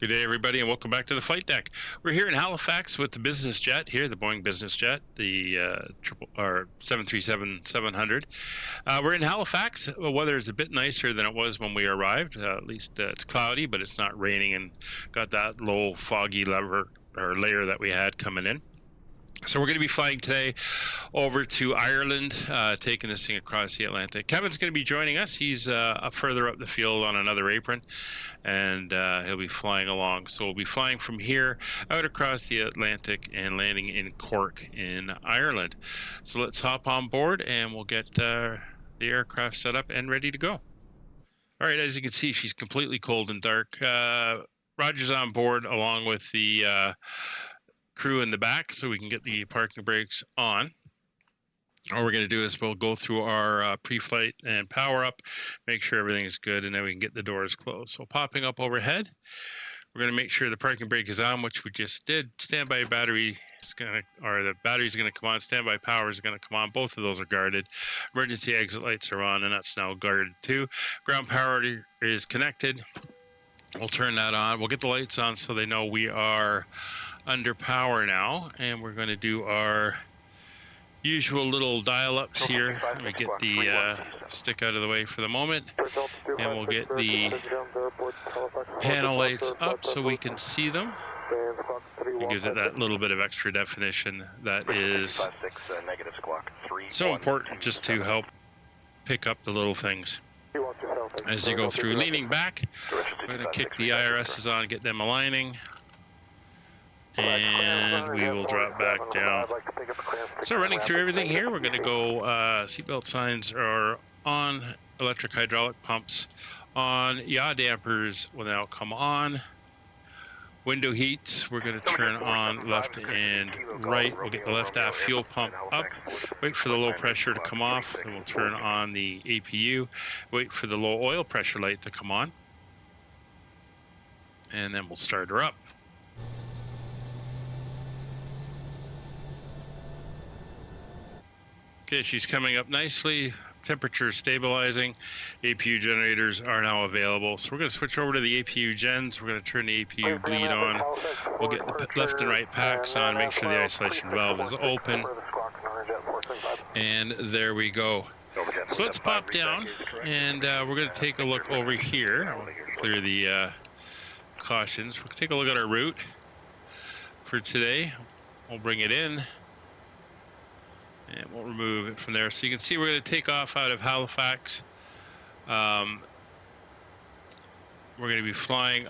Good day, everybody, and welcome back to the flight deck. We're here in Halifax with the business jet here, the Boeing business jet, the 737-700. We're in Halifax. The weather is a bit nicer than it was when we arrived. At least it's cloudy, but it's not raining and got that low foggy layer that we had coming in. So we're going to be flying today over to Ireland, taking this thing across the Atlantic. Kevin's going to be joining us. He's further up the field on another apron, and he'll be flying along. So we'll be flying from here out across the Atlantic and landing in Cork in Ireland. So let's hop on board and we'll get the aircraft set up and ready to go. All right, as you can see, she's completely cold and dark. Roger's on board along with the crew in the back so we can get the parking brakes on. All we're going to do is we'll go through our pre-flight and power up, make sure everything is good, and then we can get the doors closed. So popping up overhead, we're going to make sure the parking brake is on, which we just did. Standby battery is going to, or the batteries are going to come on. Standby power is going to come on. Both of those are guarded. Emergency exit lights are on, and that's now guarded too. Ground power is connected. We'll turn that on. We'll get the lights on so they know we are under power now, and we're going to do our usual little dial-ups here. Let me get the stick out of the way for the moment, and we'll get the panel lights up so we can see them. It gives it that little bit of extra definition that is so important just to help pick up the little things as you go through. Leaning back, we're going to kick the IRSs on, get them aligning, and we will drop back down. So running through everything here, we're going to go seatbelt signs are on, electric hydraulic pumps on, yaw dampers will now come on. Window heats, we're going to turn on left and right. We'll get the left aft fuel pump up, wait for the low pressure to come off, and we'll turn on the APU, wait for the low oil pressure light to come on, and then we'll start her up. Okay, she's coming up nicely. Temperature stabilizing. APU generators are now available. So we're going to switch over to the APU gens. We're going to turn the APU bleed on. We'll get the left and right packs on, make sure the isolation valve is open. And there we go. So let's pop down, and we're going to take a look over here. I'll clear the cautions. We'll take a look at our route for today. We'll bring it in, and we'll remove it from there. So you can see we're going to take off out of Halifax. We're going to be flying,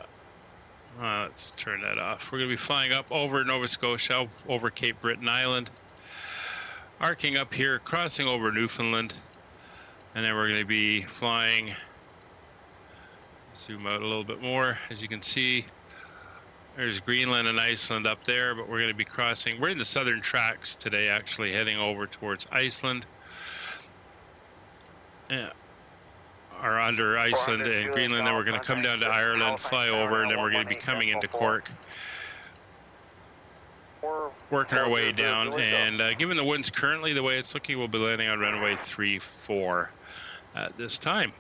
let's turn that off. We're going to be flying up over Nova Scotia, over Cape Breton Island, arcing up here, crossing over Newfoundland, and then we're going to be flying, zoom out a little bit more. As you can see, there's Greenland and Iceland up there, but we're going to be crossing. We're in the southern tracks today, actually, heading over towards Iceland. Yeah. Or under Iceland and Greenland. Then we're going to come down to Ireland, fly over, and then we're going to be coming into Cork. Working our way down, and given the winds currently, the way it's looking, we'll be landing on runway 34 at this time.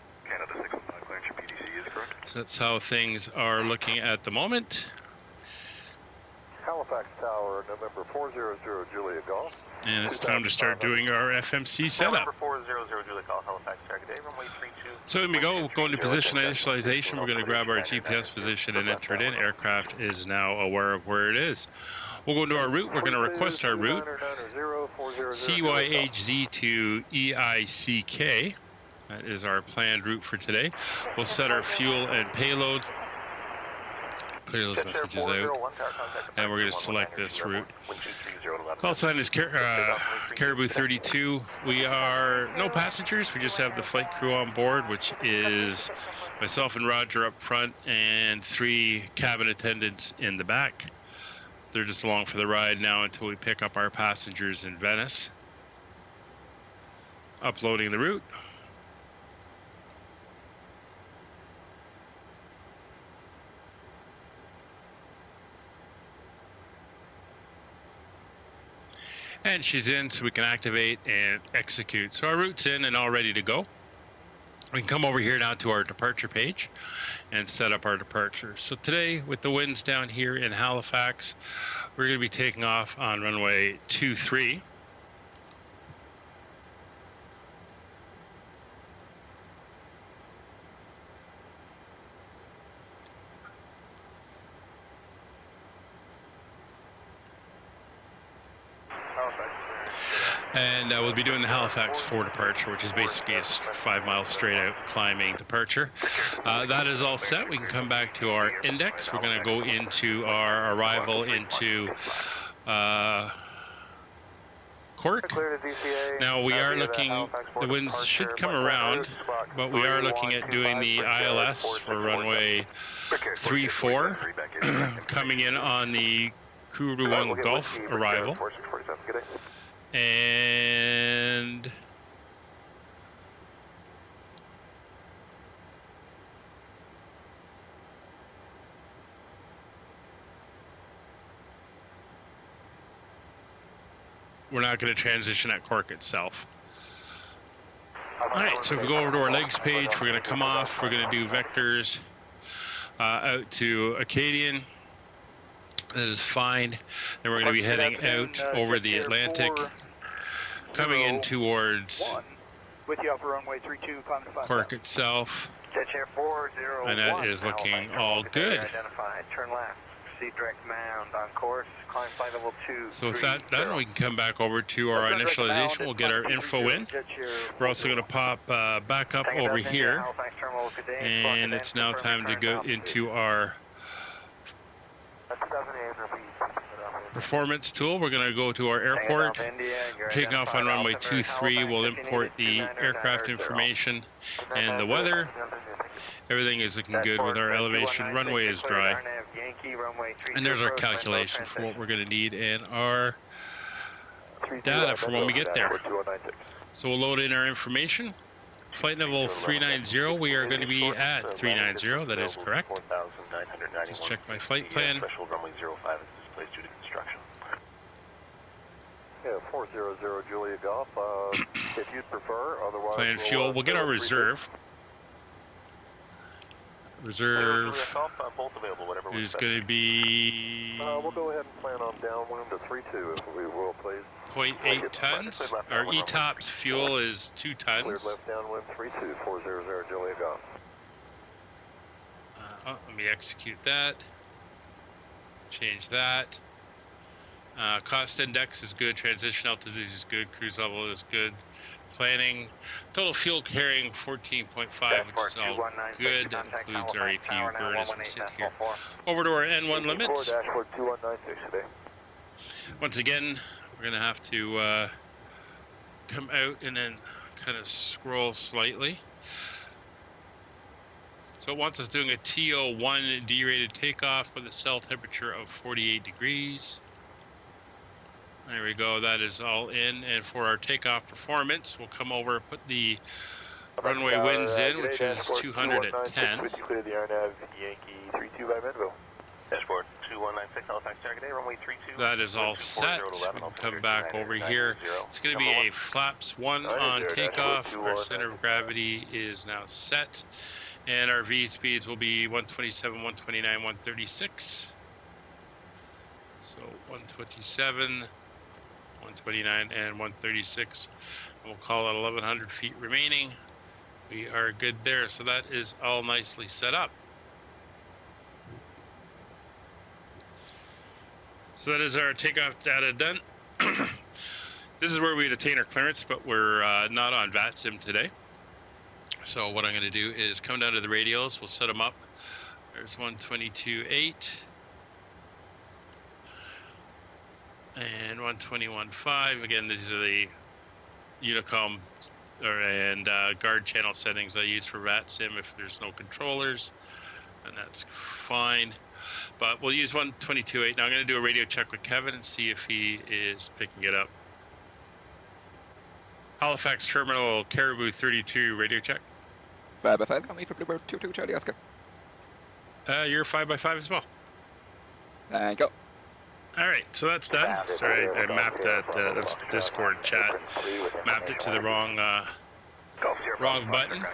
So that's how things are looking at the moment. Halifax Tower, November 400 Julia Golf. And it's time to start doing our FMC setup. November 400 Julia Golf, Halifax, Target Day, runway 32. So when we go into position initialization, we're going to grab our GPS position and enter it in. Aircraft is now aware of where it is. We'll go into our route. We're going to request our route, CYHZ to EICK. That is our planned route for today. We'll set our fuel and payload. Clear those messages out, and we're going to select this route. Call sign is Caribou 32. We are no passengers. We just have the flight crew on board, which is myself and Roger up front and 3 cabin attendants in the back. They're just along for the ride now until we pick up our passengers in Venice. Uploading the route. And she's in, so we can activate and execute. So our route's in and all ready to go. we can come over here now to our departure page and set up our departure. So today, with the winds down here in Halifax, we're going to be taking off on runway 23. And we'll be doing the Halifax 4 departure, which is basically a 5 miles straight out climbing departure. That is all set. We can come back to our index. We're going to go into our arrival into Cork. Now we are looking, the winds should come around, but we are looking at doing the ILS for runway 34, coming in on the Kuru 1 Gulf arrival. And we're not going to transition at Cork itself. All right, so if we go over to our legs page, we're going to come off. We're going to do vectors out to Acadian. That is fine. Then we're going to be heading out over the Atlantic, coming in towards Cork itself. And that is looking all good. Turn left. Proceed direct mound on course. Climb flight level 2. So with that done, we can come back over to our initialization. We'll get our info in. We're also going to pop back up over here. And it's now time to go into our performance tool. We're going to go to our airport. We're taking off on runway 23. We'll import the aircraft information and the weather. Everything is looking good with our elevation. Runway is dry. And there's our calculation for what we're going to need and our data for when we get there. So we'll load in our information. Flight level 390, we are going to be at 390, that is correct. Just check my flight plan. Yeah, 400 Julia Golf, if you'd prefer, otherwise Plan fuel, we'll get our reserve. Reserve is going to be we'll go ahead and plan on downwind to 32 if we will, please. 0.8 tons. Our ETOPS fuel is 2 tons. Cleared left downwind 32, 400 Julia Golf. Let me execute that. Change that. Cost index is good. Transition altitude is good. Cruise level is good. Planning. Total fuel carrying 14.5, which is all good. That includes our APU burn as we sit here. Over to our N1 limits. Once again, we're going to have to come out and then kind of scroll slightly. So it wants us doing a TO1 derated takeoff with a cell temperature of 48 degrees. There we go, that is all in. And for our takeoff performance, we'll come over and put the runway winds in, which is 210. That is all set. We can come back over here. It's going to be a flaps 1 on takeoff. Our center of gravity is now set. And our V speeds will be 127, 129, 136. So 127. 129 and 136, and we'll call it 1100 feet remaining. We are good there, so that is all nicely set up. So that is our takeoff data done. This is where we'd attain our clearance, but we're not on VATSIM today. So what I'm going to do is come down to the radios. We'll set them up. There's 122.8. And 121.5. Again, these are the Unicom and guard channel settings I use for VATSIM if there's no controllers, and that's fine. But we'll use 122.8. Now I'm going to do a radio check with Kevin and see if he is picking it up. Halifax Terminal, Caribou 32, radio check. 5x5, coming for Bluebird 22 Charlie Oscar. You're 5x5 as well. Thank you. All right, so that's done. Sorry, I mapped that. That's Discord chat. Mapped it to the wrong button.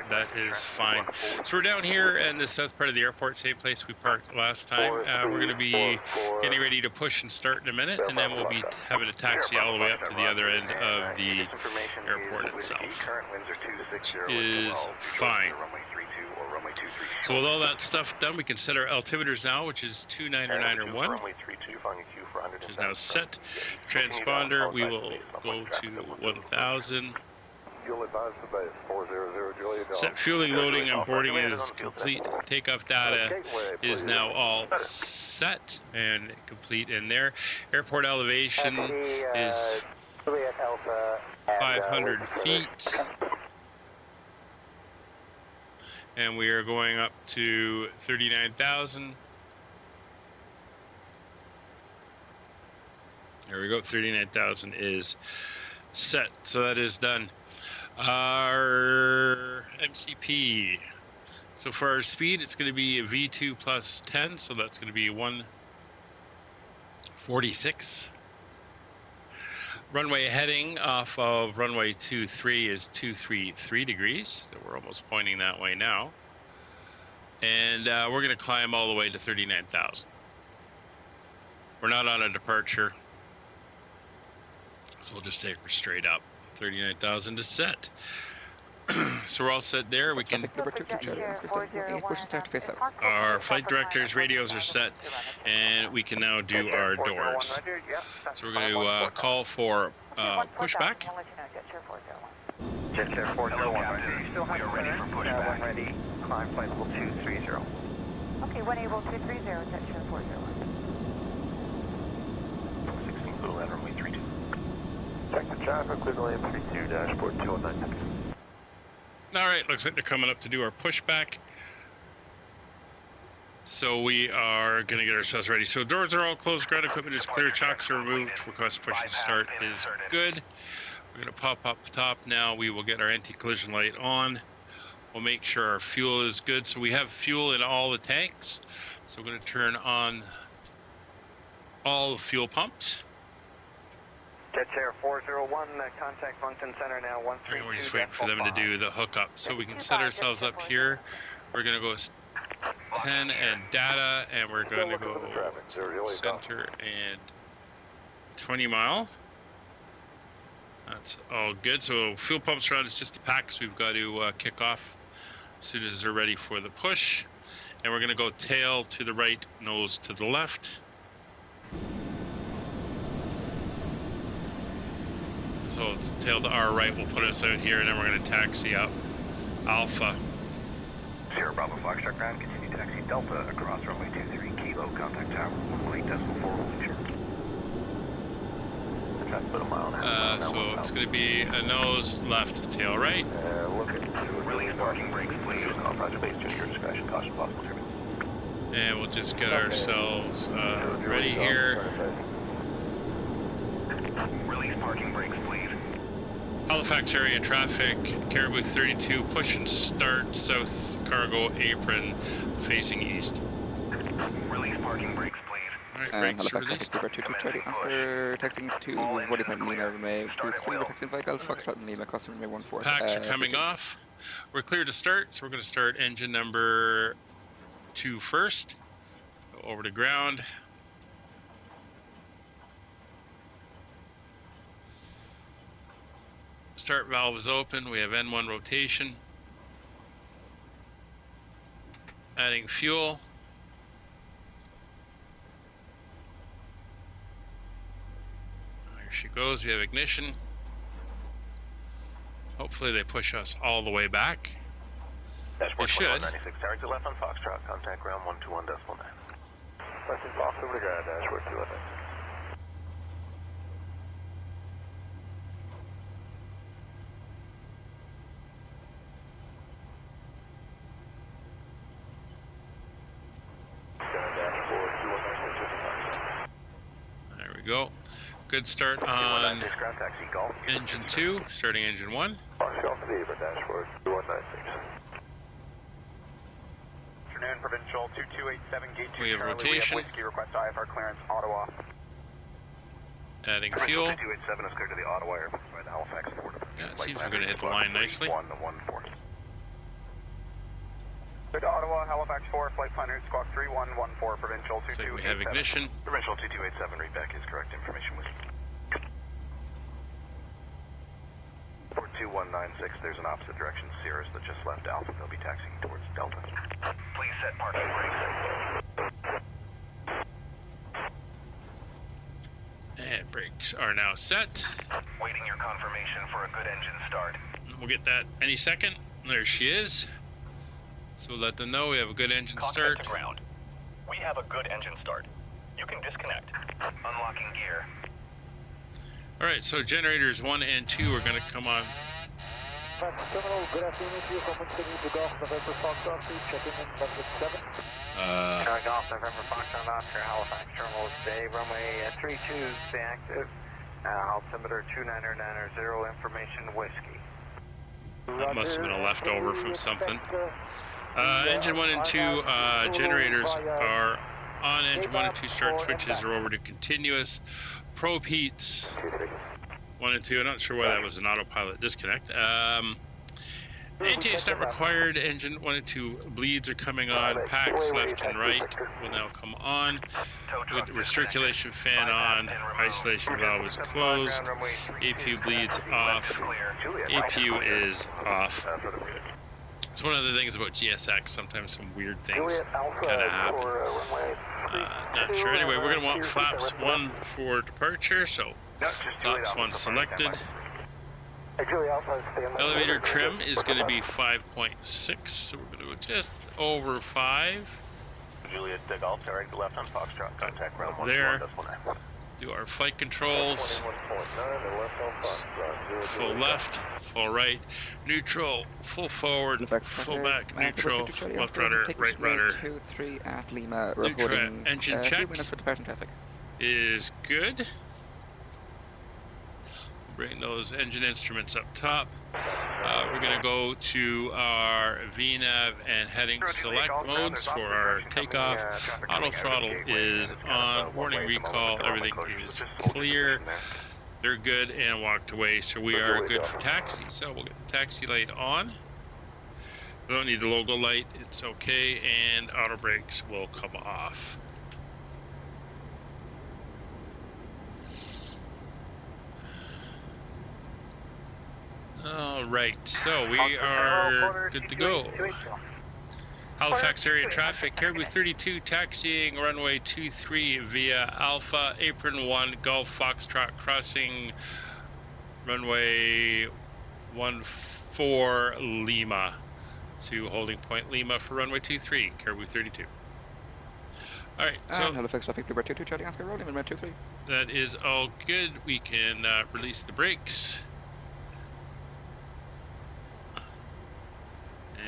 that is fine. So we're down here in the south part of the airport, same place we parked last time. We're going to be getting ready to push and start in a minute, and then we'll be having a taxi all the way up to the other end of the airport itself, which is fine. So with all that stuff done, we can set our altimeters now, which is 2991, which is now set. Transponder, we will go to 1000. Set fueling, loading, and boarding is complete. Takeoff data is now all set and complete in there. Airport elevation is 500 feet. And we are going up to 39,000. There we go, 39,000 is set, so that is done. Our MCP, so for our speed, it's going to be a V2 plus 10, so that's going to be 146. Runway heading off of runway 23 is 233 degrees, so we're almost pointing that way now. And we're going to climb all the way to 39,000. We're not on a departure, so we'll just take her straight up. 39,000 is set. So we're all set there. We can. Our flight director's radios are set, and we can now do our doors. So we're going to call for pushback. Jet Chair 401, still we are ready for pushback. Ready, climb flight level 230. Okay, 180 Jet Chair 401. 16 Blue Line, runway 32. Check the traffic, clear the lane 32, dashboard 219. All right, looks like they're coming up to do our pushback. So we are going to get ourselves ready. So doors are all closed, ground equipment is clear, chocks are removed, request push and start is good. We're going to pop up top now. We will get our anti-collision light on. We'll make sure our fuel is good. So we have fuel in all the tanks. So we're going to turn on all the fuel pumps. Jet Chair 401, contact Moncton Center now 132. And we're just waiting for them to do the hookup. So we can set ourselves up here. We're going to go 10 and data, and we're going to go center and 20 mile. That's all good. So fuel pumps are on. It's just the packs we've got to kick off as soon as they're ready for the push. And we're going to go tail to the right, nose to the left. So tail to our right will put us out here, and then we're going to taxi up Alpha. Sierra Bravo Foxtrot ground, continue taxi Delta across runway 23, Kilo, contact tower, 1.8.4, holding short. About a mile and a half. So it's going to be a nose left, tail right. Look at release parking brakes, please. Roger base, gesture, discretion, caution, possible turbulence. And we'll just get ourselves ready here. Release parking brakes, please. Halifax area traffic, Caribou 32, push and start south cargo apron facing east. Release parking brakes, please. Alright, brakes Halifax released. Super 2230 after taxing to Honeycomb, Lima, May 23, we're taxing vehicle, Foxtrot and Lima, crossing May 14. Packs are coming off. We're clear to start, so we're going to start engine number 2 first. Go over to ground. Start valve is open. We have N1 rotation. Adding fuel. There she goes. We have ignition. Hopefully they push us all the way back. They should. 96, target left on Foxtrot, contact ground 121.9. Question off over to ground, dashboard 219. There we go. Good start on engine 2, starting engine 1. Afternoon, Provincial 2287, gate 2. We have rotation. Whiskey request IFR clearance, auto off. Adding fuel. 2287 is clear to the auto wire by the Halifax border. Yeah, it seems we're going to hit the line nicely. Ottawa, Halifax 4, flight plan route, squawk 3114, provincial So 2287. we have ignition. Provincial 2287, read back is correct information with 42196, there's an opposite direction, Sierras that just left Alpha, they'll be taxiing towards Delta. Please set parking brakes. And brakes are now set. Waiting your confirmation for a good engine start. We'll get that any second. There she is. So we'll let them know we have a good engine start. Cockpit to ground. We have a good engine start. You can disconnect. Unlocking gear. All right, so generators 1 and 2 are going to come on. Terminal, good afternoon to you from Sydney to Golf November Foxtrot, please check in November 7. Golf November Foxtrot, Oscar, Halifax Terminal, stay runway 32, stay active. Altimeter 29990, information whiskey. That must have been a leftover from something. Engine 1 and 2 generators are on. Engine 1 and 2 start switches are over to continuous. Probe heats 1 and 2. I'm not sure why that was an autopilot disconnect. ATH not required. Engine 1 and 2 bleeds are coming on. Packs left and right will now come on. With recirculation fan on. Isolation valve is closed. APU bleeds off. APU is off. It's one of the things about GSX. Sometimes some weird things kind of happen. Not sure. Anyway, we're going to want flaps 1 for departure. So flaps 1 selected. Elevator trim is going to be 5.6. So we're going to go just over 5. Juliet de Golf, direct left on Foxtrot, contact ground there. Do our flight controls. Full left, full right, neutral, full forward, full back, neutral, left rudder, right rudder. 23 at Lima, Neutral reporting engine 2 check minutes for departure traffic. is good. Bring those engine instruments up top. We're going to go to our VNAV and heading select modes for our takeoff. Auto throttle is on. Warning recall. Everything is clear. They're good and walked away, so we are good for taxi. So we'll get the taxi light on. We don't need the logo light. It's okay, and auto brakes will come off. All right, so we are good to go. Halifax area traffic, Caribou 32 taxiing runway 23 via Alpha, apron 1, Golf Foxtrot crossing runway 14 Lima to holding point Lima for runway 23, Caribou 32. All right, so Halifax traffic, Bluebird 22, Charlie Oscar, rolling in 23. that is all good. We can release the brakes.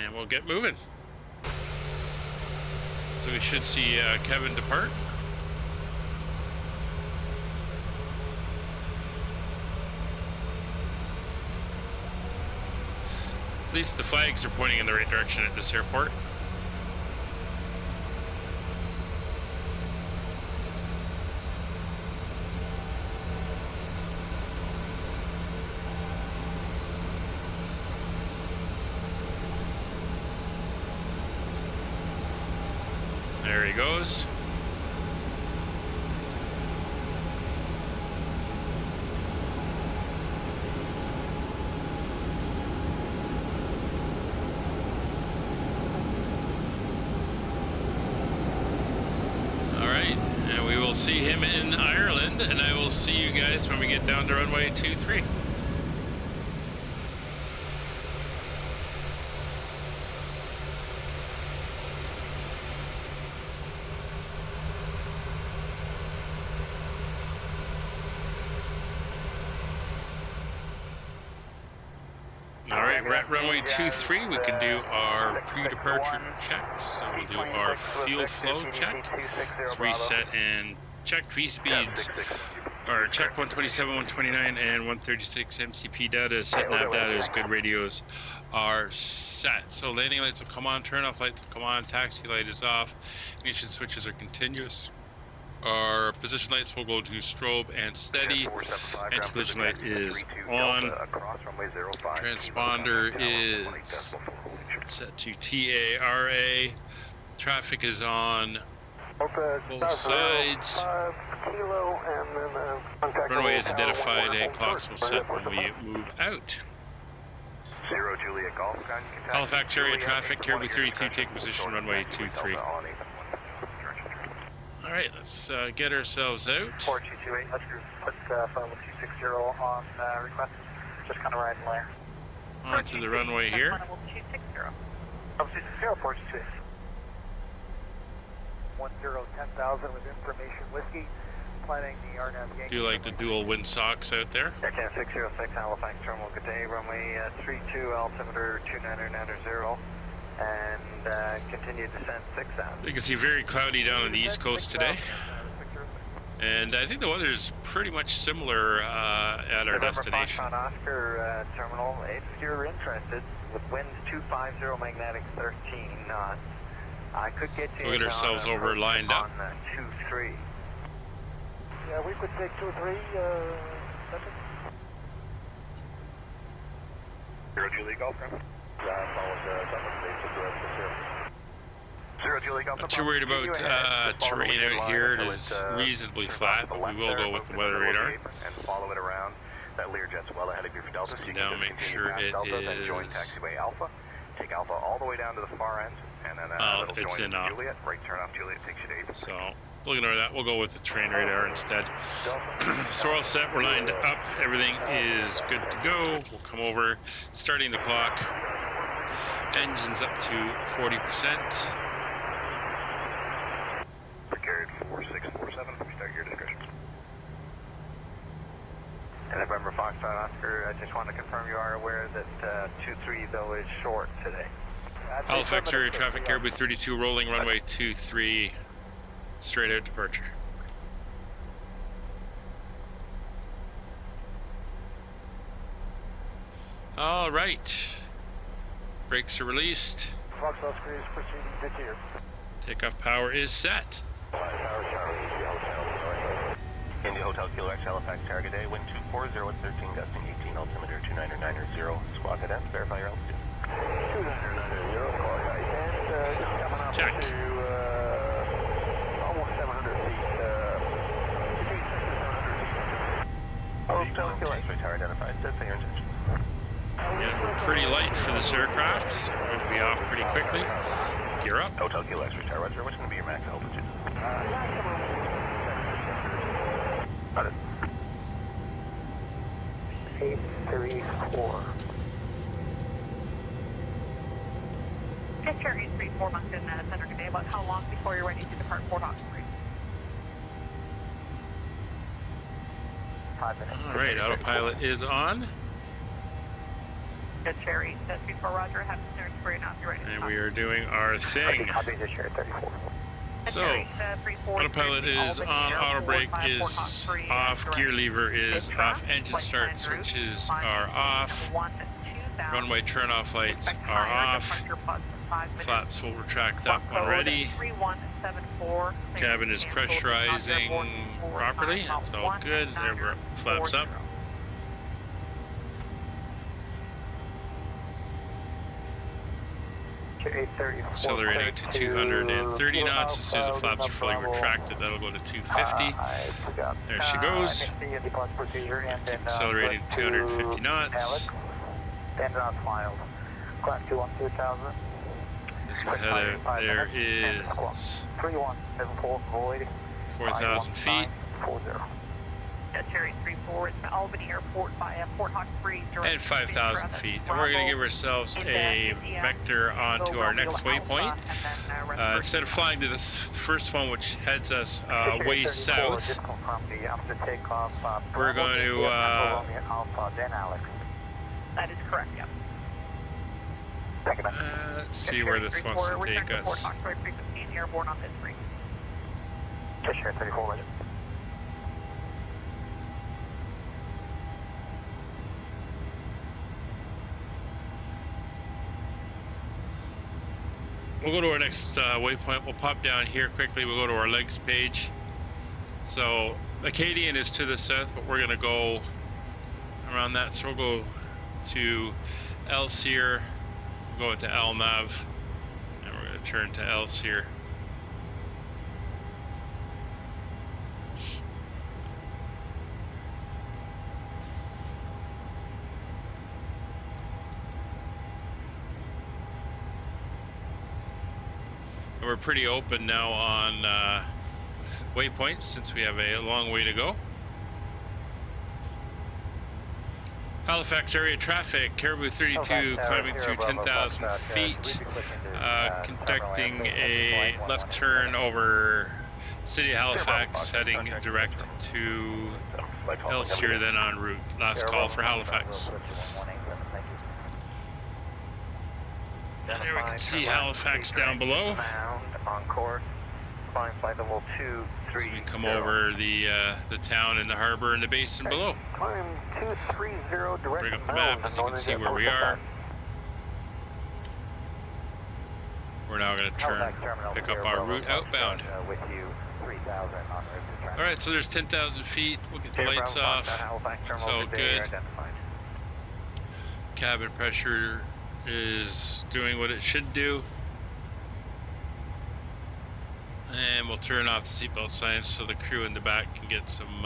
And we'll get moving. So we should see Kevin depart. At least the flags are pointing in the right direction at this airport. There he goes. All right, and we will see him in Ireland, and I will see you guys when we get down to runway 23. We're at runway 23. We can do our pre-departure checks. So we'll do our fuel flow check. Let's reset and check V-speeds. Or check 127, 129, and 136 MCP data. Set-nav data is good. Radios are set. So landing lights will come on. Turn-off lights will come on. Taxi light is off. Ignition switches are continuous. Our position lights will go to strobe and steady. Anti-collision light is on. Transponder is Set to TARA. Traffic is on both sides. Kilo, and then, Runway is identified and clocks will set when we move out. 0 Juliet Golf Gun. Halifax area traffic, Caribou 32, take position runway 23. All right, let's get ourselves out. 4228, let's put final 260 on request. Just kind of riding layer. Onto the runway here. 260. 260, 428. 10,000 with information whiskey. Planning the RNAV Yankee. Do you like the dual windsock out there? Aircan 606 Halifax Terminal, good day. Runway 32, altimeter 29990, and continue descent 6,000. You can see very cloudy down on the east coast today. And I think the weather's pretty much similar at our destination. November Foxtrot Oscar Terminal, if you're interested, with winds 250, magnetic 13 knots, I could get you We'll get ourselves over lined up. on 23. Yeah, we could take 2-3 seconds. 0 Julie Golf Gun. Not too worried about terrain out here. It is reasonably flat, but we will go with the weather radar. And follow it around. That Learjet's well ahead of you for Delta. So now make sure it then join is. taxiway Alpha. Take Alpha all the way down to the far end, and then it'll it's join in Juliet. Right turn off Juliet takes you to 8. So we'll ignore that. We'll go with the terrain radar instead. So we're all set. We're lined up. Everything is good to go. We'll come over, starting the clock. Engines up to 40%. Carried 4647. Start your discussion. And November Foxtrot Oscar, I just want to confirm you are aware that 23 though is short today. Halifax area traffic, Caribou 32, rolling runway 23, straight out departure. All right. Brakes are released. Foxtrot Oscar is proceeding to clear. Takeoff power is set. India Hotel Kilo X Halifax Target Day, wind 240 at 13, gusting 18, altimeter 29990, squawk at end, verify your altitude. 29990, squawk at end, just coming up Check. to almost 700 feet, between 6 and 700 feet. Hotel Kilo X tower identified, says say your intention. Again, we're pretty light for this aircraft, so we're going to be off pretty quickly. Gear up. Hotel Kilo X tower, roger, what's going to be your max altitude? Got it. 834. Just your 834 Moncton Center today. About how long before you're ready to depart Port Hawkesbury? 5 minutes. All right, autopilot is on, Good Cherry, just before Roger, have the center spray now if you're ready to and we are doing our thing. Copy the share 34. So, autopilot is on, auto brake is off, gear lever is off, engine start switches are off, runway turn off lights are off, flaps will retract up when ready, cabin is pressurizing properly, it's all good, there we're flaps up. Accelerating to 230 knots. As soon as the flaps are fully retracted, that'll go to 250. There she goes. Keep accelerating to 250 knots. As we head out, there is 4,000 feet. Cherry 34, it's Albany Airport via Port Hawkesbury. And 5,000 feet. And we're going to give ourselves a vector onto our next waypoint. Instead of flying to this first one, which heads us way south, we're going to... That is correct, yeah. let's see where this wants to take us. Port Hawkesbury frequency and airborne on this free. Cherry 34, legend. We'll go to our next waypoint. We'll pop down here quickly. We'll go to our legs page. So Acadian is to the south, but we're going to go around that. So we'll go to Elsier, We'll go into LNAV, and we're going to turn to else here. And we're pretty open now on waypoints since we have a long way to go. Halifax area traffic, Caribou 32 climbing through 10,000 feet, conducting a left turn over City of Halifax, heading direct to else here, then en route. Last call for Halifax. And there we can see Halifax down below. On course, climb flight level 230. So we come over the town and the harbor and the basin below. Climb 230 direct. Bring up the map so you can see where we are. We're now going to turn, pick up our route outbound. With you, 3,000 on route. All right, so there's 10,000 feet. We'll get the lights off. It's all good. Cabin pressure is doing what it should do. And we'll turn off the seatbelt signs so the crew in the back can get some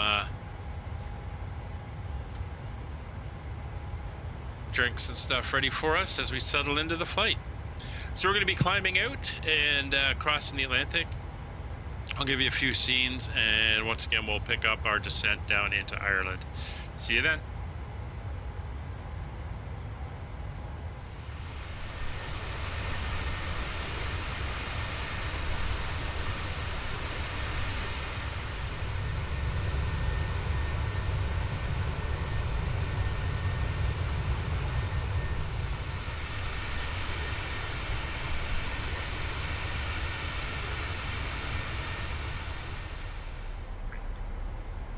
drinks and stuff ready for us as we settle into the flight. So we're going to be climbing out and crossing the Atlantic. I'll give you a few scenes, and once again we'll pick up our descent down into Ireland. See you then.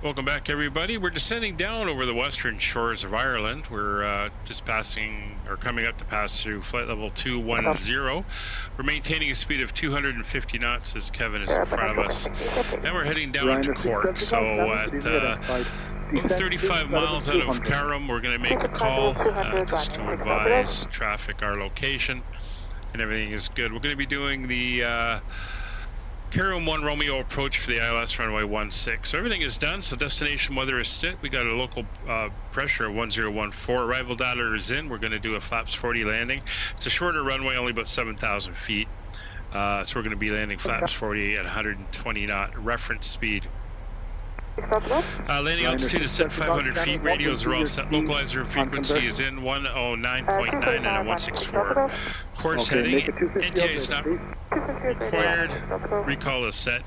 Welcome back, everybody. We're descending down over the western shores of Ireland. We're just passing, or coming up to pass through flight level 210. We're maintaining a speed of 250 knots as Kevin is in front of us. And we're heading down to Cork. So at about 35 miles out of Carrum, we're going to make a call just to advise traffic our location. And everything is good. We're going to be doing the Carrum 1 Romeo approach for the ILS runway 16. So everything is done. So destination weather is set. We got a local pressure of 1014. Arrival data is in. We're going to do a flaps 40 landing. It's a shorter runway, only about 7,000 feet. So we're going to be landing flaps 40 at 120 knot reference speed. Landing altitude is set 500 feet. Radios are all set. Localizer frequency is in 109.9 and a 164. Course heading. NTA is not required. Recall is set.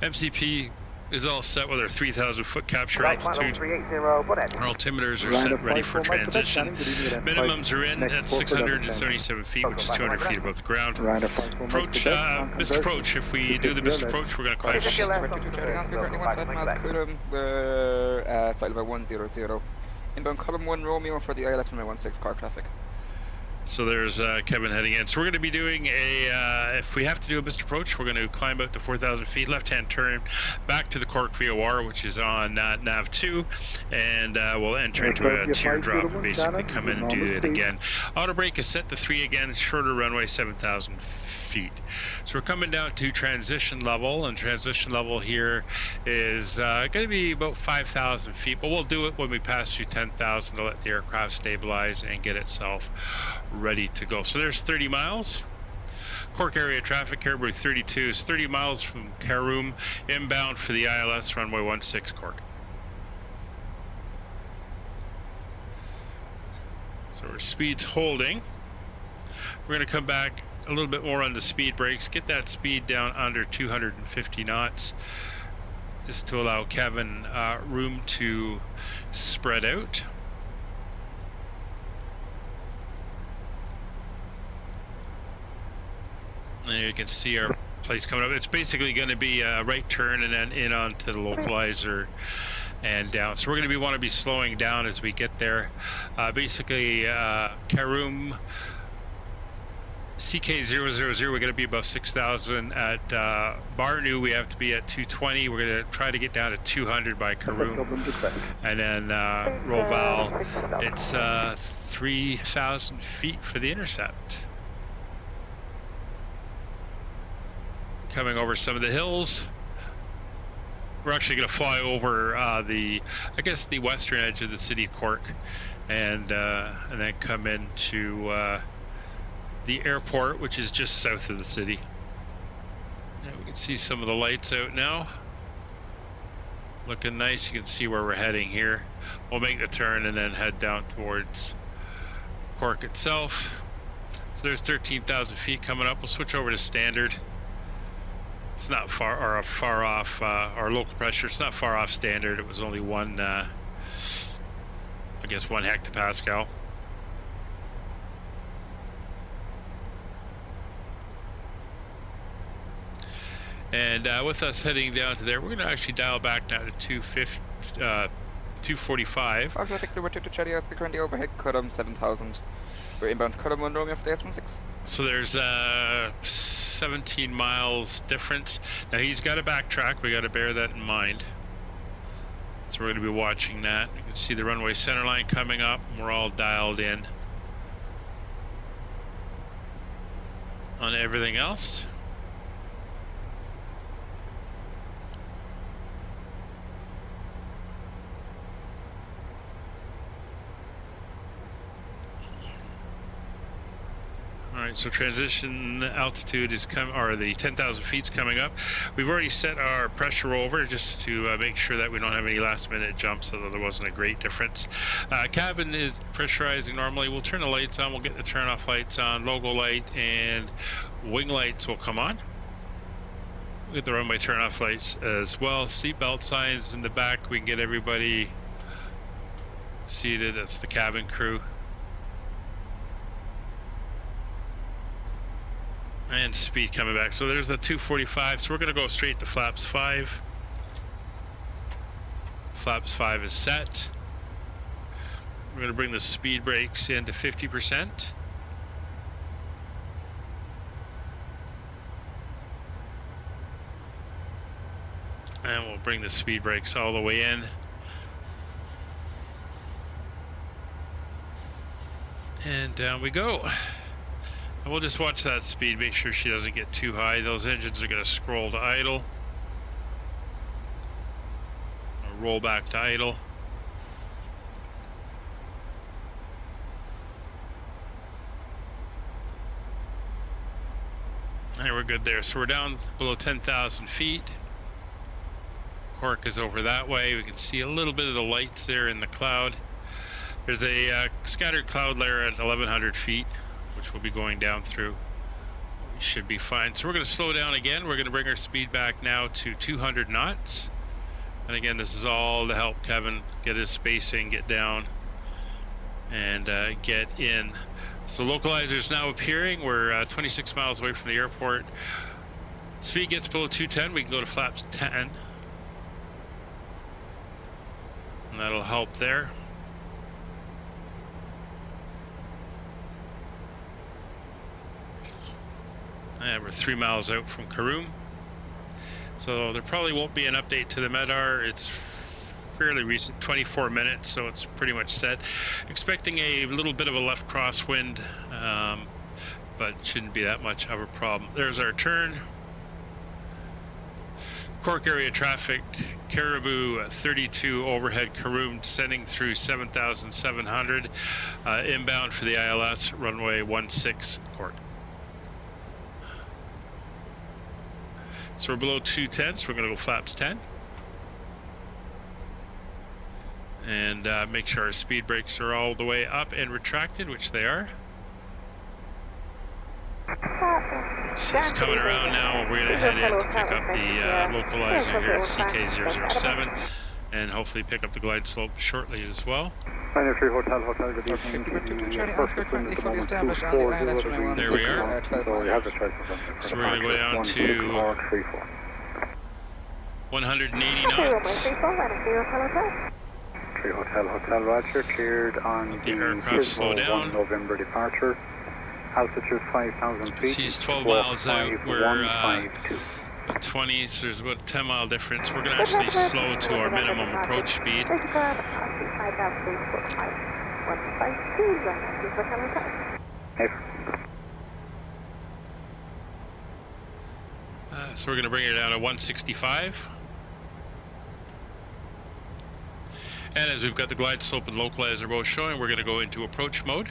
MCP is all set with our 3,000 foot capture altitude. Our altimeters are set, ready for transition. Minimums are in at 677 feet, which is 200 feet above the ground. Approach, missed approach. If we do the missed approach, we're going to climb. We're flight level 100. Inbound column 1 Romeo for the ILS runway 16 car traffic. So there's Kevin heading in. So we're going to be doing a, if we have to do a missed approach, we're going to climb out to 4,000 feet, left-hand turn back to the Cork VOR, which is on nav 2, and we'll enter into a teardrop and basically come in and do it again. Auto brake is set to 3 again, shorter runway, 7,000 feet. So we're coming down to transition level, and transition level here is going to be about 5,000 feet, but we'll do it when we pass through 10,000 to let the aircraft stabilize and get itself ready to go. So there's 30 miles. Cork area traffic, Caribou 32 is 30 miles from Carrum, inbound for the ILS runway 16 Cork. So our speed's holding. We're going to come back a little bit more on the speed brakes, get that speed down under 250 knots. Just to allow Kevin room to spread out. And you can see our place coming up. It's basically going to be a right turn and then in onto the localizer and down. So we're going to want to be slowing down as we get there. Basically, Carrum CK000, we're going to be above 6,000. At Barnu, we have to be at 220. We're going to try to get down to 200 by Carrum. And then Roval, it's 3,000 feet for the intercept. coming over some of the hills. We're actually going to fly over I guess the western edge of the city of Cork, and then come into the airport, which is just south of the city. Yeah, we can see some of the lights out now. Looking nice. You can see where we're heading here. We'll make the turn and then head down towards Cork itself. So there's 13,000 feet coming up. We'll switch over to standard. It's not far off our local pressure. It's not far off standard. It was only one, I guess 1 hectopascal. And with us heading down to there, we're going to actually dial back now to 245. Alpha Traffic number 2 to Charlie Oscar, currently overhead Cuddum 7000. We're inbound Cuddum 1 Romeo for the S16. So there's 17 miles difference. Now he's got to backtrack. We got to bear that in mind. So we're going to be watching that. You can see the runway center line coming up. We're all dialed in on everything else. All right, so transition altitude is the 10,000 feet's coming up. We've already set our pressure over just to make sure that we don't have any last-minute jumps, although there wasn't a great difference. Cabin is pressurizing normally. We'll turn the lights on. We'll get the turn-off lights on. Logo light and wing lights will come on. We'll get the runway turn-off lights as well. Seatbelt signs in the back. We can get everybody seated. That's the cabin crew. And speed coming back. So there's the 245. So we're going to go straight to flaps 5. Flaps 5 is set. We're going to bring the speed brakes into 50%. And we'll bring the speed brakes all the way in. And down we go. And we'll just watch that speed, make sure she doesn't get too high. Those engines are going to scroll to idle. Or roll back to idle. And we're good there. So we're down below 10,000 feet. Cork is over that way. We can see a little bit of the lights there in the cloud. There's a scattered cloud layer at 1,100 feet. Which we'll be going down through. We should be fine. So we're going to slow down again. We're going to bring our speed back now to 200 knots. And again, this is all to help Kevin get his spacing, get down, and get in. So localizer is now appearing. We're 26 miles away from the airport. Speed gets below 210. We can go to flaps 10. And that'll help there. And we're 3 miles out from Karoom. So there probably won't be an update to the MEDAR. It's fairly recent, 24 minutes, so it's pretty much set. Expecting a little bit of a left crosswind, but shouldn't be that much of a problem. There's our turn. Cork area traffic, Caribou 32 overhead Karoom descending through 7,700. Inbound for the ILS, runway 16 Cork. So we're below 210, so we're going to go flaps 10. And make sure our speed brakes are all the way up and retracted, which they are. See it's coming around now. We're going to head in to pick up the localizer here at CK007 and hopefully pick up the glide slope shortly as well. Hotel, good evening. Charlie Oscar, currently fully established on the ILS runway 16. There we are. So you have the choice of So we're going to go down to 180 knots. 3 Hotel, Roger, cleared on Let the aircraft slow down. 1 November departure. Altitude 5,000 feet. She's 12 miles out. We're 152. 20, so there's about a 10-mile difference. We're going to actually slow to our minimum approach speed. So we're going to bring it down to 165. And as we've got the glide slope and localizer both showing, we're going to go into approach mode.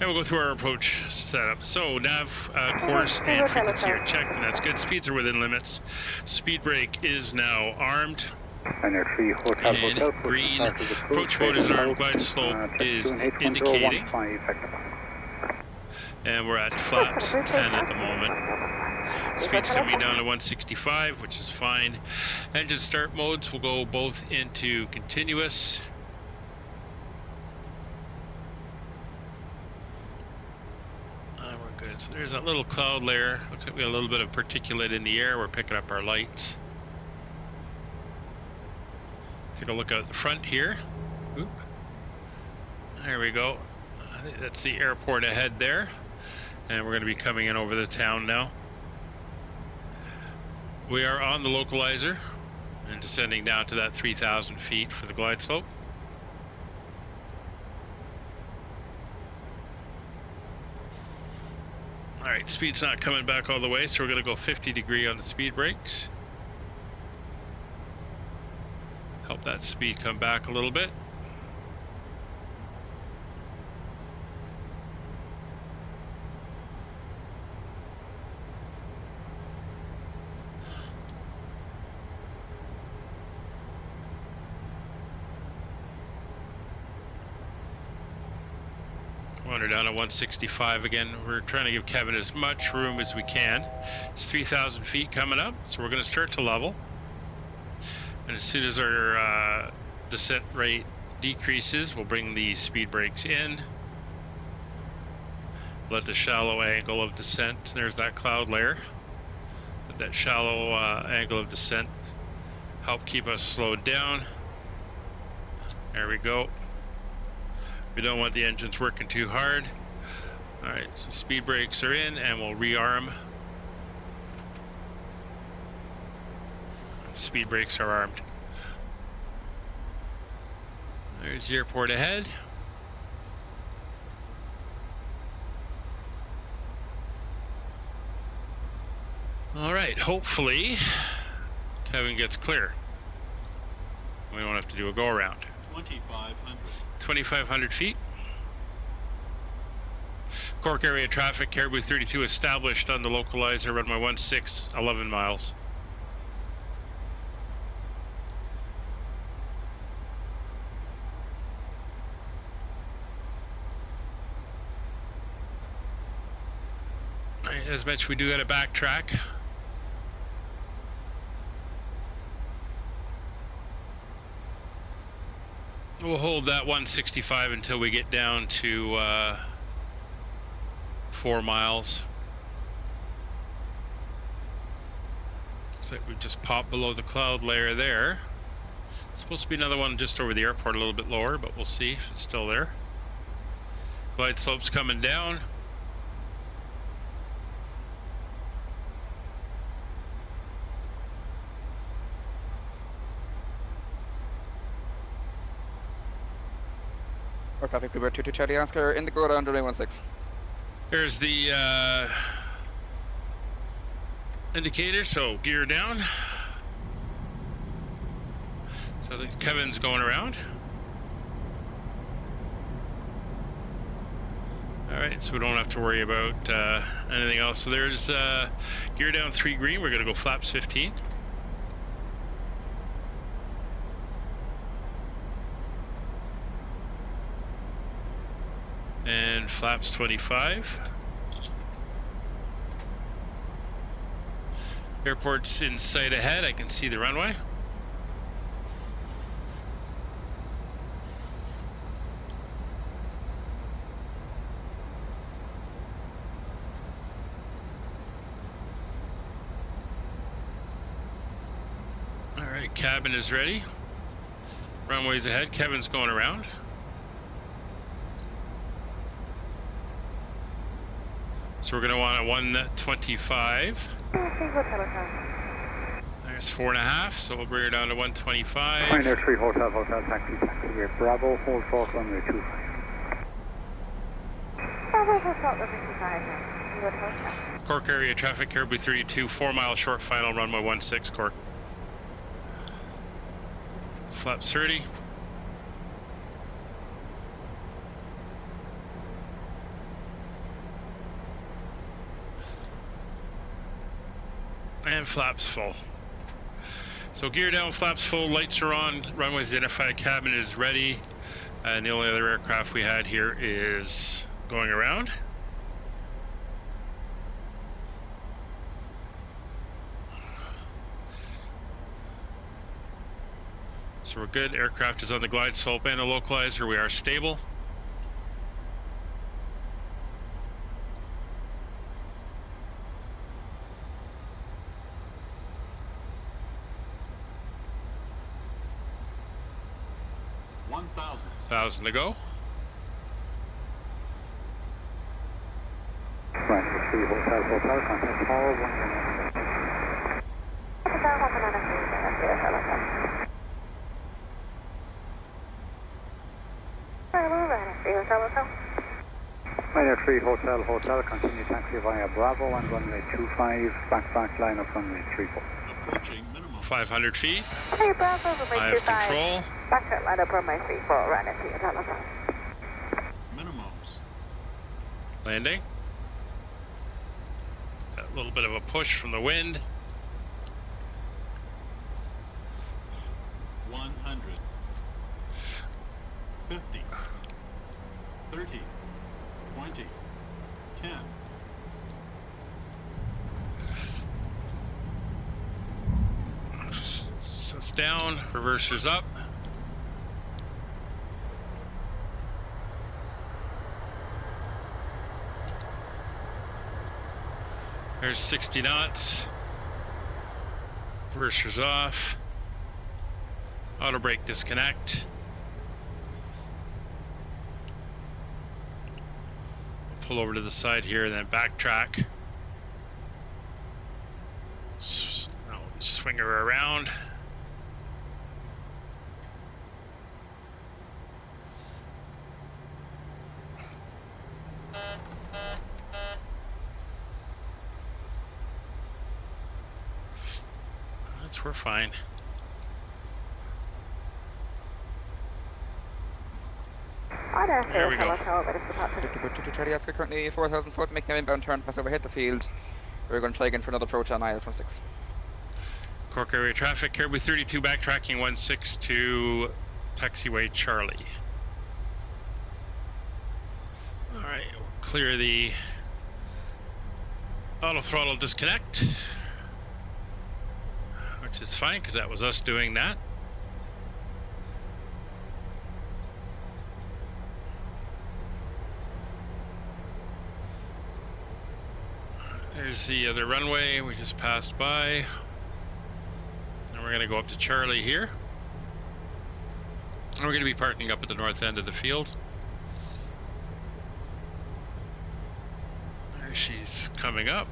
And we'll go through our approach setup. So nav, course, and frequency are checked, and that's good. Speeds are within limits. Speed brake is now armed. And green. Approach mode is armed. Glide slope is indicating. And we're at flaps 10 at the moment. Speed's coming down to 165, which is fine. Engine start modes will go both into continuous. We're good. So there's that little cloud layer. Looks like we got a little bit of particulate in the air. We're picking up our lights. Take a look out the front here. Oop. There we go. I think that's the airport ahead there. And we're going to be coming in over the town now. We are on the localizer and descending down to that 3,000 feet for the glide slope. Alright, speed's not coming back all the way, so we're going to go 50 degree on the speed brakes. Help that speed come back a little bit. Wander down to 165 again. We're trying to give Kevin as much room as we can. It's 3,000 feet coming up, so we're going to start to level. And as soon as our descent rate decreases, we'll bring the speed brakes in. Let the shallow angle of descent, there's that cloud layer. Let that shallow angle of descent help keep us slowed down. There we go. We don't want the engines working too hard. Alright, so speed brakes are in and we'll rearm. Speed brakes are armed. There's the airport ahead. Alright, hopefully Kevin gets clear. We won't have to do a go around. 2,500 feet. Cork area traffic, Caribou 32 established on the localizer, runway 16, 11 miles. As mentioned, we do got to backtrack. We'll hold that 165 until we get down to 4 miles. Looks like we've just popped below the cloud layer there. Supposed to be another one just over the airport, a little bit lower, but we'll see if it's still there. Glide slope's coming down. Traffic prepare 22 Charlie Oscar in the go down runway 16. There's the indicator, so gear down. So I think Kevin's going around. Alright, so we don't have to worry about anything else. So there's gear down 3 green, we're going to go flaps 15. And flaps 25. Airport's in sight ahead. I can see the runway. All right, cabin is ready. Runway's ahead. Kevin's going around. So we're going to want a 125. There's 4.5, so we'll bring her down to 125. Pioneer 3 Hotel, taxi, we're Bravo, hold short runway 25. Bravo, hold short runway 25. Cork area traffic, Caribou 32, 4 mile short final, runway 16, Cork. Flaps 30. And flaps full. So gear down, flaps full, lights are on, runway's identified, cabin is ready. And the only other aircraft we had here is going around. So we're good. Aircraft is on the glide slope and the localizer. We are stable. Thousand to go. Right, 3 hotel, contact power, 3 hotel, continue taxi via Bravo and runway 25, back line up runway 34. Approaching minimum. 500 feet. Hey, Bravo, I have control. Back line up runway 34, right at the telephone. Minimums. Landing. Got a little bit of a push from the wind. 100. 50. 30. 20. 10. So it's down, reversers up. There's 60 knots. Reversers off. Auto brake disconnect. Pull over to the side here and then backtrack. Swing her around. We're fine. There we go. Charlie Oscar, currently 4,000 foot, making an inbound turn, pass over, hit the field. We're going to try again for another approach on IS-16. Cork area traffic, Caribou 32 backtracking 16 to taxiway Charlie. Alright, we'll clear the auto throttle disconnect. Which is fine, because that was us doing that. There's the other runway we just passed by. And we're going to go up to Charlie here. And we're going to be parking up at the north end of the field. There she's coming up.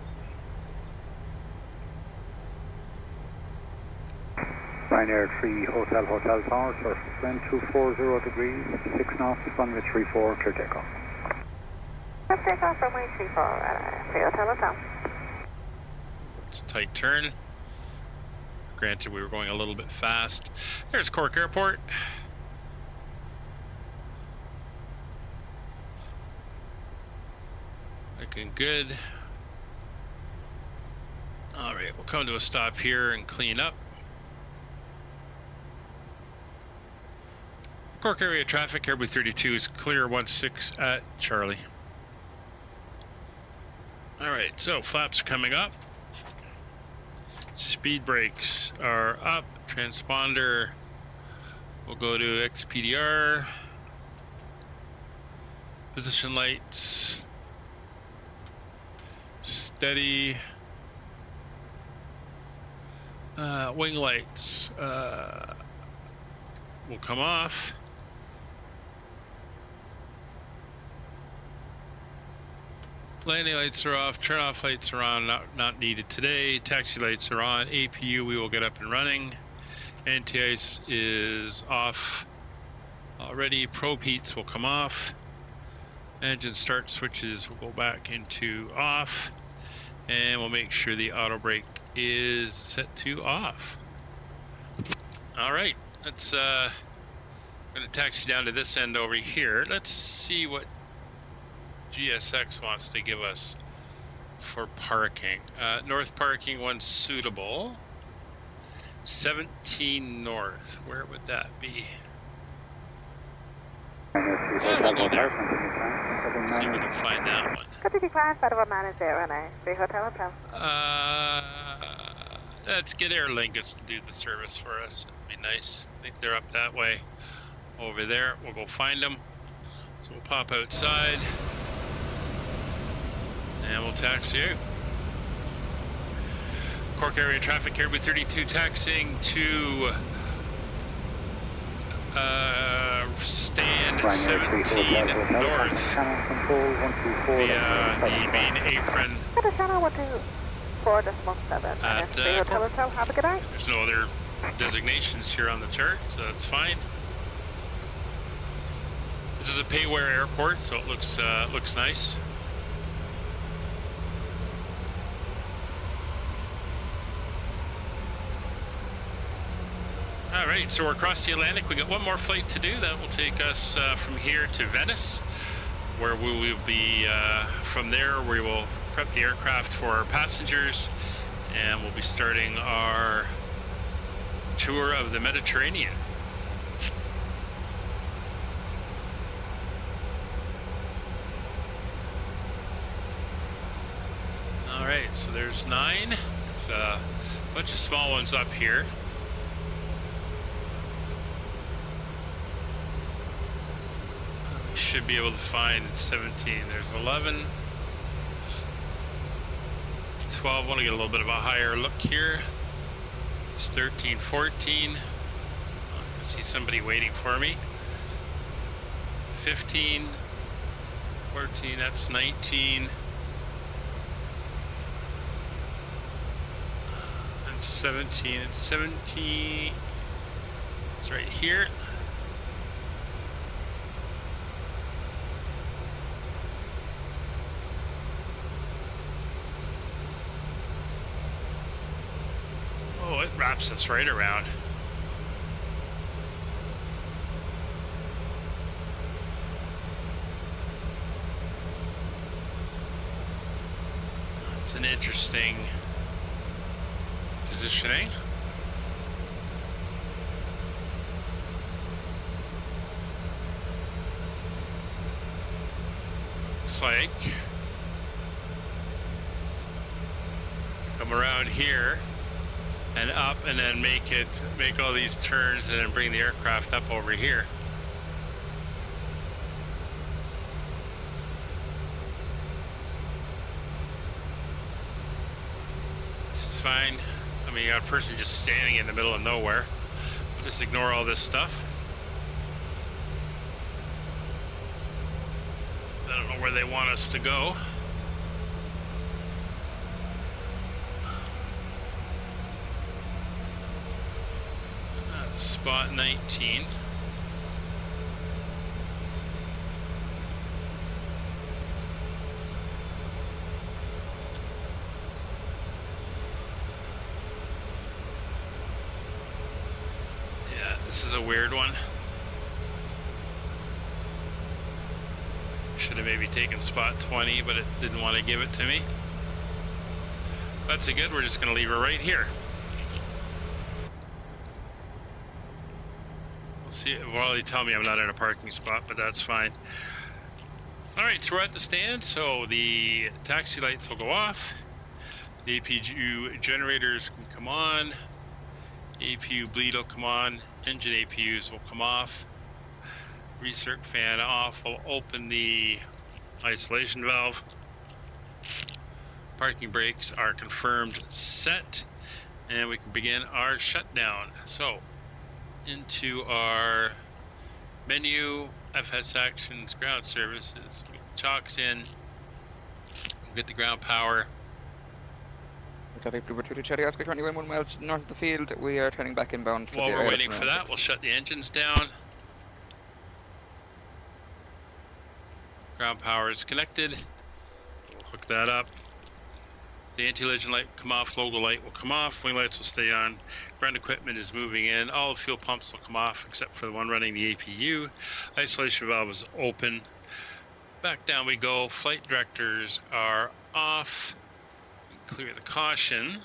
Ryanair 3 hotel tower, surface wind 240 degrees, 6 knots, runway 34, clear takeoff. Let's take off runway 34, 3 hotel. It's a tight turn. Granted, we were going a little bit fast. There's Cork Airport. Looking good. All right, we'll come to a stop here and clean up. Cork area traffic, Caribou 32 is clear 16 at Charlie. Alright, so flaps are coming up. Speed brakes are up. Transponder will go to XPDR. Position lights. Steady. Wing lights will come off. Landing lights are off, turn off lights are on, not needed today. Taxi lights are on, APU we will get up and running. Anti-ice is off already, probe heats will come off. Engine start switches will go back into off, and we'll make sure the auto brake is set to off. All right, let's I'm gonna taxi down to this end over here. Let's see what GSX wants to give us for parking. North parking, one suitable. 17 north, where would that be? Yeah, we'll go there. See if we can find that one. Let's get Aer Lingus to do the service for us. It'd be nice. I think they're up that way. Over there. We'll go find them. So we'll pop outside. And we'll taxi out. Cork area traffic here with 32 taxiing to stand 17 north via the main apron at Cork. There's no other designations here on the chart, so that's fine. This is a pay-ware airport, so it looks nice. All right, so we're across the Atlantic. We got one more flight to do. That will take us from here to Venice, where we will be, from there we will prep the aircraft for our passengers, and we'll be starting our tour of the Mediterranean. All right, so there's 9. There's a bunch of small ones up here. Should be able to find 17. There's 11, 12. I want to get a little bit of a higher look here. There's 13, 14. I can see somebody waiting for me. 15, 14. That's 19. And 17. And 17. It's right here. It wraps us right around. It's an interesting positioning. Looks like come around here and up, and then make all these turns, and then bring the aircraft up over here. Which is fine. I mean, you got a person just standing in the middle of nowhere. We'll just ignore all this stuff. I don't know where they want us to go. Spot 19. Yeah, this is a weird one. Should have maybe taken spot 20, but it didn't want to give it to me. That's a good. We're just going to leave her right here. See, well, they tell me I'm not in a parking spot, but that's fine. All right, so we're at the stand, so the taxi lights will go off. The APU generators can come on. APU bleed will come on. Engine APUs will come off. Recirc fan off. We'll open the isolation valve. Parking brakes are confirmed set, and we can begin our shutdown. So, into our menu, FS Actions, ground services. We chalks in, get the ground power. Traffic Blue 2 to Charlie Oscar, currently 1 miles north of the field. We are turning back inbound. While we're waiting for that, we'll shut the engines down. Ground power is connected. We'll hook that up. The anti-collision light will come off, logo light will come off, wing lights will stay on, ground equipment is moving in, all the fuel pumps will come off except for the one running the APU. Isolation valve is open. Back down we go. Flight directors are off. Clear the caution.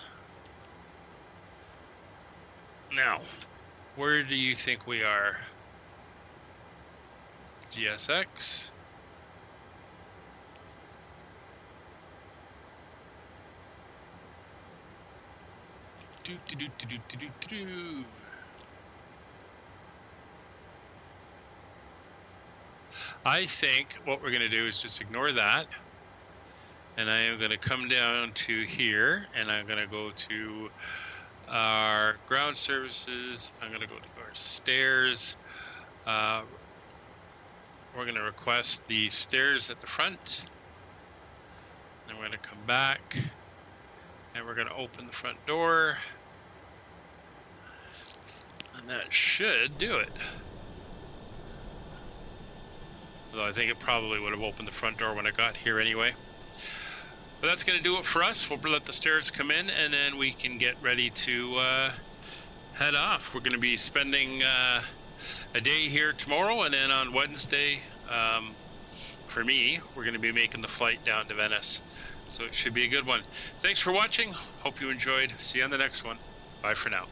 Now, where do you think we are? GSX. I think what we're going to do is just ignore that. And I am going to come down to here and I'm going to go to our ground services. I'm going to go to our stairs. We're going to request the stairs at the front. Then we're going to come back and we're going to open the front door. And that should do it. Although I think it probably would have opened the front door when I got here anyway. But that's going to do it for us. We'll let the stairs come in and then we can get ready to head off. We're going to be spending a day here tomorrow, and then on Wednesday, for me, we're going to be making the flight down to Venice. So it should be a good one. Thanks for watching. Hope you enjoyed. See you on the next one. Bye for now.